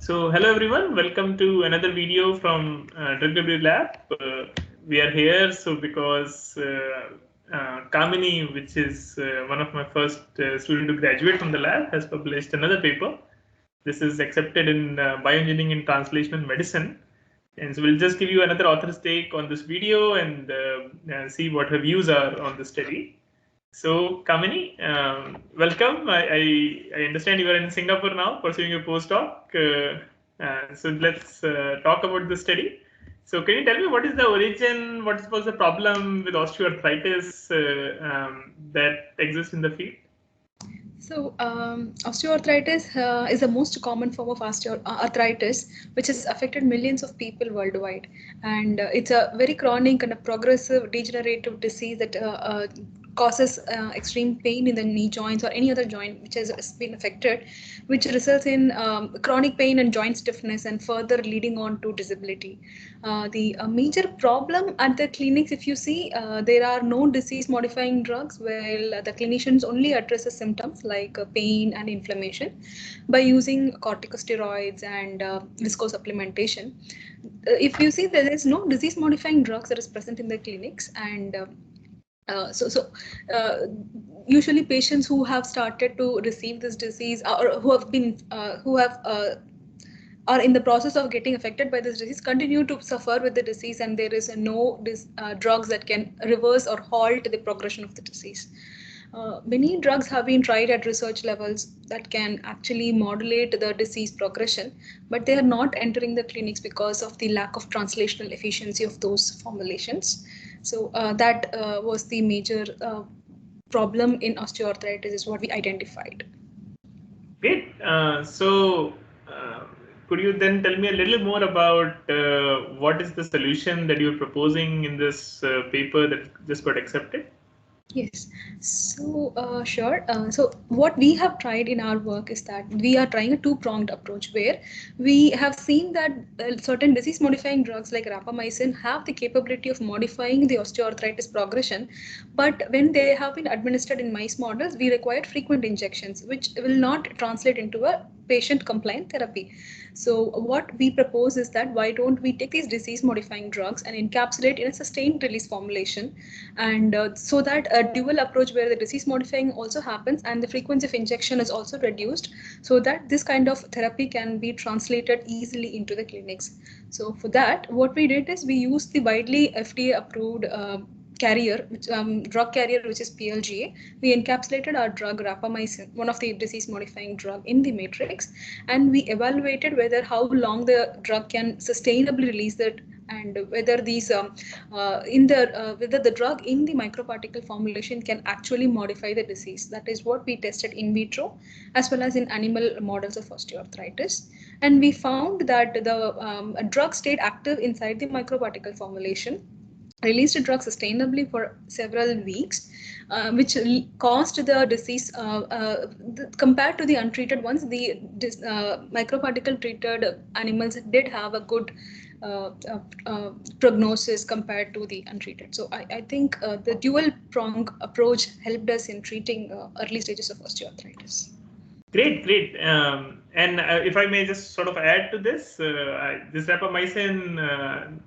Hello everyone, welcome to another video from Drug Delivery Lab. We are here because Kamini, which is one of my first student to graduate from the lab, has published another paper. This is accepted in Bioengineering and Translational Medicine. And so we'll just give you another author's take on this video and see what her views are on the study. So, Kamini, welcome. I understand you are in Singapore now pursuing your postdoc. So let's talk about the study. So can you tell me what is the origin, what was the problem with osteoarthritis that exists in the field? So, osteoarthritis is the most common form of osteoarthritis, which has affected millions of people worldwide. And it's a very chronic and a progressive degenerative disease that causes extreme pain in the knee joints or any other joint which has been affected, which results in chronic pain and joint stiffness and further leading on to disability. The major problem at the clinics, if you see, there are no disease modifying drugs, while the clinicians only address the symptoms like pain and inflammation by using corticosteroids and viscosupplementation. If you see, there is no disease modifying drugs that is present in the clinics, and usually patients who have started to receive this disease or who are in the process of getting affected by this disease continue to suffer with the disease, and there is no drugs that can reverse or halt the progression of the disease. Many drugs have been tried at research levels that can actually modulate the disease progression, but they are not entering the clinics because of the lack of translational efficiency of those formulations. So that was the major problem in osteoarthritis, is what we identified. Great. Could you then tell me a little more about what is the solution that you're proposing in this paper that just got accepted? Yes, so sure. So what we have tried in our work is that we are trying a two-pronged approach where we have seen that certain disease-modifying drugs like Rapamycin have the capability of modifying the osteoarthritis progression, but when they have been administered in mice models, we required frequent injections, which will not translate into a patient-compliant therapy. So what we propose is that why don't we take these disease-modifying drugs and encapsulate in a sustained release formulation, and so that a dual approach where the disease modifying also happens and the frequency of injection is also reduced, so that this kind of therapy can be translated easily into the clinics. So for that, what we did is we used the widely FDA approved carrier, drug carrier, which is PLGA. We encapsulated our drug Rapamycin, one of the disease modifying drug, in the matrix, and we evaluated whether how long the drug can sustainably release that, and whether these whether the drug in the microparticle formulation can actually modify the disease. That is what we tested in vitro as well as in animal models of osteoarthritis, and we found that the drug stayed active inside the microparticle formulation, released a drug sustainably for several weeks, which caused the disease, compared to the untreated ones, the microparticle treated animals did have a good prognosis compared to the untreated. So I think the dual prong approach helped us in treating early stages of osteoarthritis. Great. And if I may just sort of add to this, this rapamycin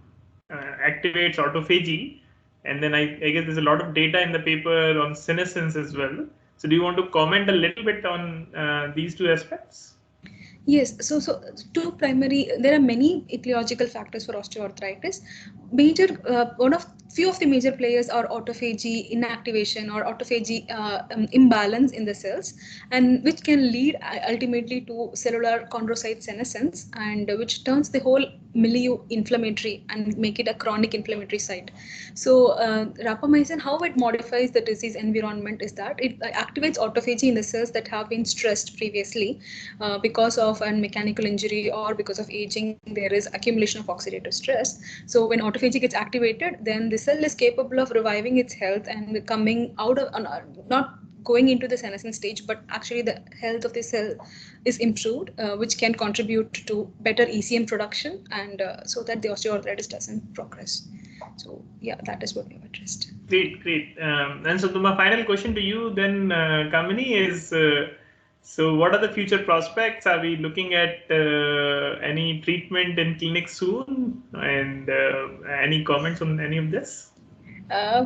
activates autophagy, and then I guess there's a lot of data in the paper on senescence as well. So do you want to comment a little bit on these two aspects? Yes, so two primary, there are many etiological factors for osteoarthritis. Few of the major players are autophagy inactivation or autophagy imbalance in the cells, and which can lead ultimately to cellular chondrocyte senescence, and which turns the whole milieu inflammatory and make it a chronic inflammatory site. So rapamycin, how it modifies the disease environment is that it activates autophagy in the cells that have been stressed previously because of a mechanical injury or because of aging. There is accumulation of oxidative stress. So when autophagy gets activated, then the cell is capable of reviving its health and coming out of not going into the senescence stage, but actually the health of the cell is improved, which can contribute to better ECM production, and so that the osteoarthritis doesn't progress. So yeah, that is what we have addressed. Great. And so my final question to you then, Kamini, is So what are the future prospects? Are we looking at any treatment in clinic soon? And any comments on any of this?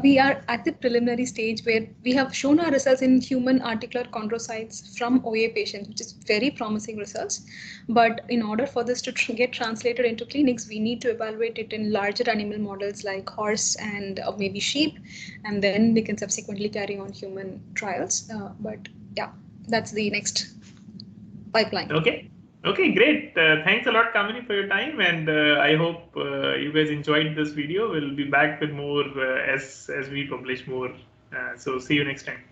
We are at the preliminary stage where we have shown our results in human articular chondrocytes from OA patients, which is very promising results. But in order for this to get translated into clinics, we need to evaluate it in larger animal models like horse and maybe sheep, and then we can subsequently carry on human trials. But yeah, that's the next pipeline. Okay. Okay, great. Thanks a lot, Kamini, for your time, and I hope you guys enjoyed this video. We'll be back with more as we publish more. So see you next time.